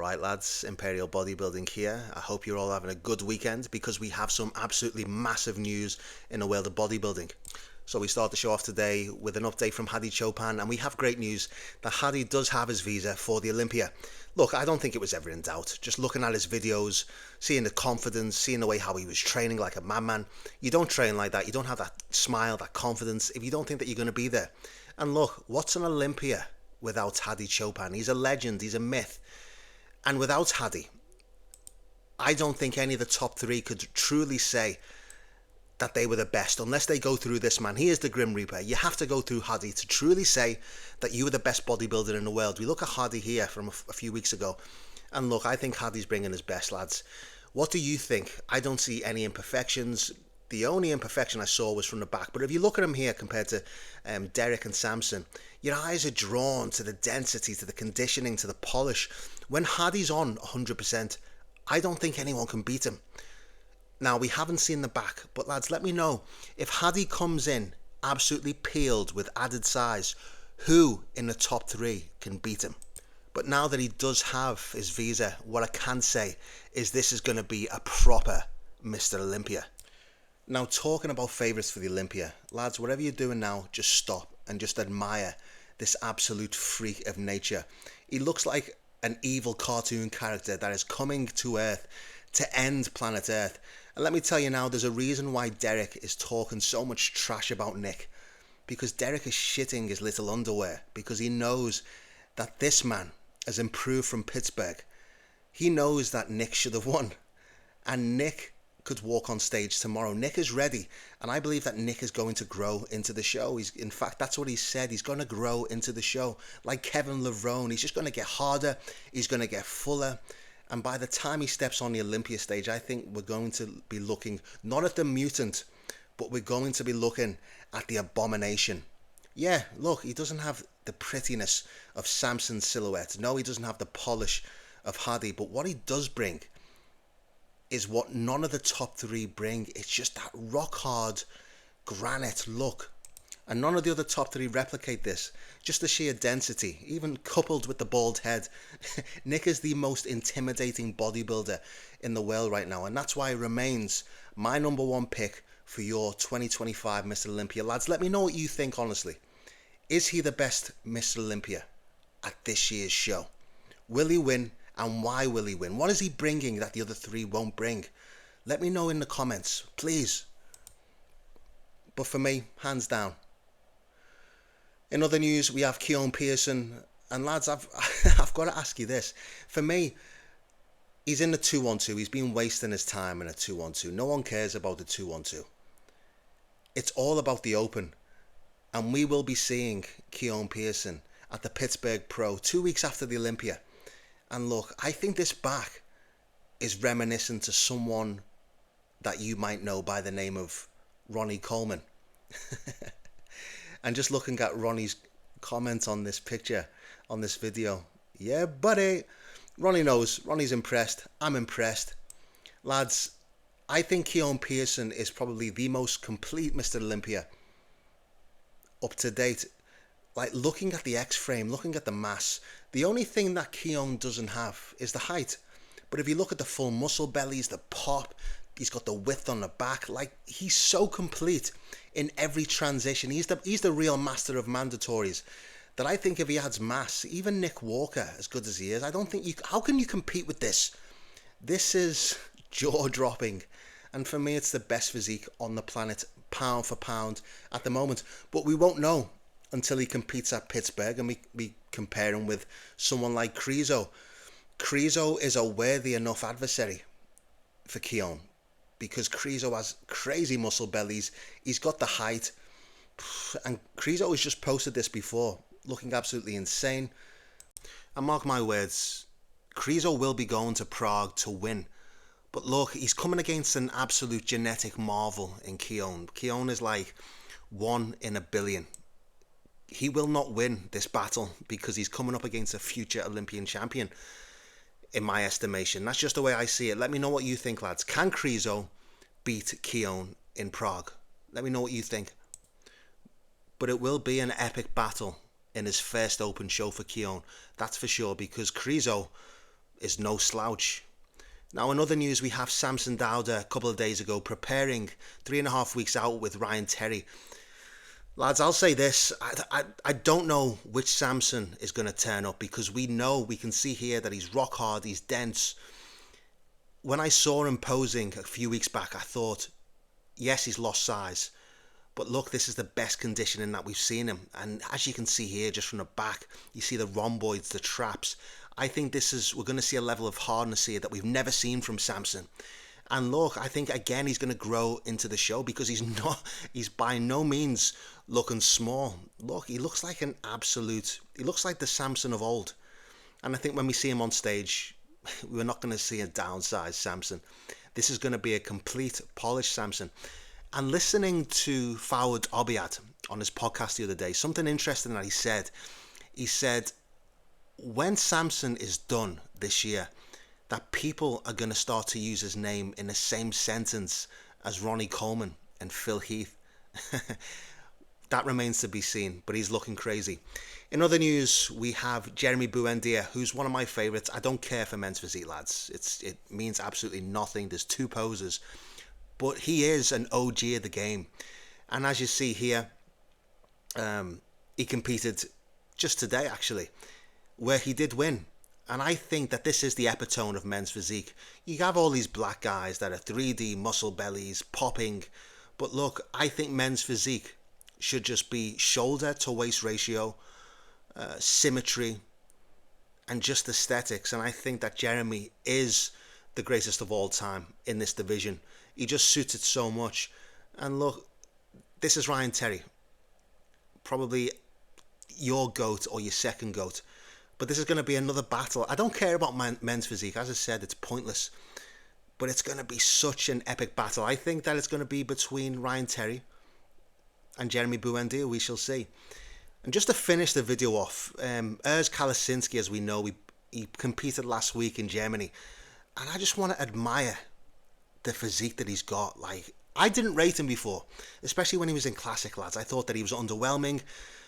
Alright lads, Imperial Bodybuilding here. I hope you're all having a good weekend because we have some absolutely massive news in the world of bodybuilding. So we start the show off today with an update from Hadi Choopan, and we have great news that Hadi does have his visa for the Olympia. Look, I don't think it was ever in doubt. Just looking at his videos, seeing the confidence, seeing the way how he was training like a madman. You don't train like that. You don't have that smile, that confidence if you don't think that you're going to be there. And look, what's an Olympia without Hadi Choopan? He's a legend, he's a myth. And without Hadi, I don't think any of the top three could truly say that they were the best unless they go through this man. He is the Grim Reaper. You have to go through Hadi to truly say that you were the best bodybuilder in the world. We look at Hadi here from a few weeks ago, and look, I think Hadi's bringing his best, lads. What do you think? I don't see any imperfections. The only imperfection I saw was from the back. But if you look at him here compared to Derek and Samson, your eyes are drawn to the density, to the conditioning, to the polish. When Hadi's on 100%, I don't think anyone can beat him. Now, we haven't seen the back, but lads, let me know. If Hadi comes in absolutely peeled with added size, who in the top three can beat him? But now that he does have his visa, what I can say is this is going to be a proper Mr. Olympia. Now, talking about favourites for the Olympia, lads, whatever you're doing now, just stop and just admire this absolute freak of nature. He looks like an evil cartoon character that is coming to Earth to end planet Earth. And let me tell you now, there's a reason why Derek is talking so much trash about Nick. Because Derek is shitting his little underwear. Because he knows that this man has improved from Pittsburgh. He knows that Nick should have won. And Nick could walk on stage tomorrow. Nick is ready. And I believe that Nick is going to grow into the show. In fact, that's what he said. He's going to grow into the show. Like Kevin Levrone. He's just going to get harder. He's going to get fuller. And by the time he steps on the Olympia stage, I think we're going to be looking not at the mutant, but we're going to be looking at the abomination. Yeah, look, he doesn't have the prettiness of Samson's silhouette. No, he doesn't have the polish of Hadi. But what he does bring is what none of the top three bring. It's just that rock hard granite look. And none of the other top three replicate this. Just the sheer density, even coupled with the bald head. Nick is the most intimidating bodybuilder in the world right now. And that's why he remains my number one pick for your 2025 Mr. Olympia. Lads, let me know what you think, honestly. Is he the best Mr. Olympia at this year's show? Will he win? And why will he win? What is he bringing that the other three won't bring? Let me know in the comments, please. But for me, hands down. In other news, we have Keone Pearson. And lads, I've got to ask you this. For me, he's in the 2-1-2. He's been wasting his time in a 2-1-2. No one cares about the 2-1-2. It's all about the open. And we will be seeing Keone Pearson at the Pittsburgh Pro 2 weeks after the Olympia. And look, I think this back is reminiscent to someone that you might know by the name of Ronnie Coleman. And just looking at Ronnie's comment on this picture, on this video. Yeah, buddy. Ronnie knows. Ronnie's impressed. I'm impressed. Lads, I think Keone Pearson is probably the most complete Mr. Olympia up to date. Like looking at the X-frame, looking at the mass, the only thing that Keone doesn't have is the height. But if you look at the full muscle bellies, the pop, he's got the width on the back. Like, he's so complete in every transition. He's the real master of mandatories. That I think if he adds mass, even Nick Walker, as good as he is, I don't think you... How can you compete with this? This is jaw-dropping. And for me, it's the best physique on the planet, pound for pound, at the moment. But we won't know until he competes at Pittsburgh and we compare him with someone like Krizo. Krizo is a worthy enough adversary for Keone because Krizo has crazy muscle bellies. He's got the height. And Krizo has just posted this before, looking absolutely insane. And mark my words, Krizo will be going to Prague to win. But look, he's coming against an absolute genetic marvel in Keone. Keone is like 1 in a billion. He will not win this battle because he's coming up against a future Olympian champion, in my estimation. That's just the way I see it. Let me know what you think, lads. Can Krizo beat Keone in Prague? Let me know what you think. But it will be an epic battle in his first open show for Keone. That's for sure, because Krizo is no slouch. Now, in other news, we have Samson Dauda a couple of days ago preparing 3.5 weeks out with Ryan Terry. Lads, I'll say this, I don't know which Samson is going to turn up, because we can see here that he's rock hard, he's dense. When I saw him posing a few weeks back, I thought, yes, he's lost size, but look, this is the best conditioning that we've seen him. And as you can see here, just from the back, you see the rhomboids, the traps. I think we're going to see a level of hardness here that we've never seen from Samson. And look, I think again he's going to grow into the show, because he's by no means looking small. Look, he looks like he looks like the Samson of old. And I think when we see him on stage, we're not going to see a downsized Samson. This is going to be a complete polished Samson. And listening to Fawad Obiad on his podcast the other day, something interesting that he said, when Samson is done this year, that people are going to start to use his name in the same sentence as Ronnie Coleman and Phil Heath. That remains to be seen, but he's looking crazy. In other news, we have Jeremy Buendia, who's one of my favourites. I don't care for men's physique, lads. It means absolutely nothing. There's two poses. But he is an OG of the game. And as you see here, he competed just today, actually, where he did win. And I think that this is the epitome of men's physique. You have all these black guys that are 3D muscle bellies popping. But look, I think men's physique should just be shoulder to waist ratio, symmetry, and just aesthetics. And I think that Jeremy is the greatest of all time in this division. He just suits it so much. And look, this is Ryan Terry, probably your GOAT or your second GOAT. But this is going to be another battle. I don't care about men's physique. As I said, it's pointless. But it's going to be such an epic battle. I think that it's going to be between Ryan Terry and Jeremy Buendia. We shall see. And just to finish the video off, Kalisinski, as we know, he competed last week in Germany. And I just want to admire the physique that he's got. Like, I didn't rate him before, especially when he was in Classic, lads. I thought that he was underwhelming.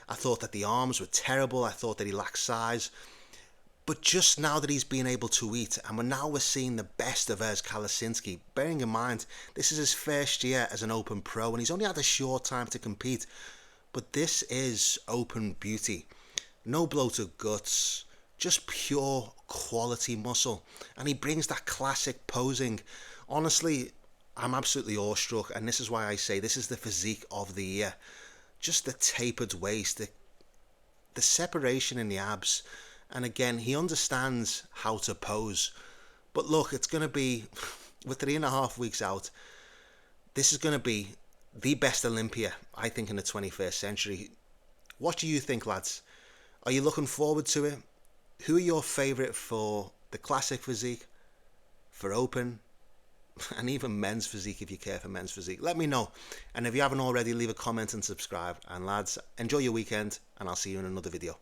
I thought that the arms were terrible. I thought that he lacked size. But just now that he's been able to eat, and we're seeing the best of Kalisinski, bearing in mind, this is his first year as an open pro, and he's only had a short time to compete. But this is open beauty. No bloated guts, just pure quality muscle. And he brings that classic posing. Honestly, I'm absolutely awestruck, and this is why I say this is the physique of the year. Just the tapered waist, the separation in the abs, and again, he understands how to pose. But look, it's going to be, with 3.5 weeks out, this is going to be the best Olympia, I think, in the 21st century. What do you think, lads? Are you looking forward to it? Who are your favourite for the classic physique, for open, and even men's physique, if you care for men's physique? Let me know. And if you haven't already, leave a comment and subscribe. And lads, enjoy your weekend, and I'll see you in another video.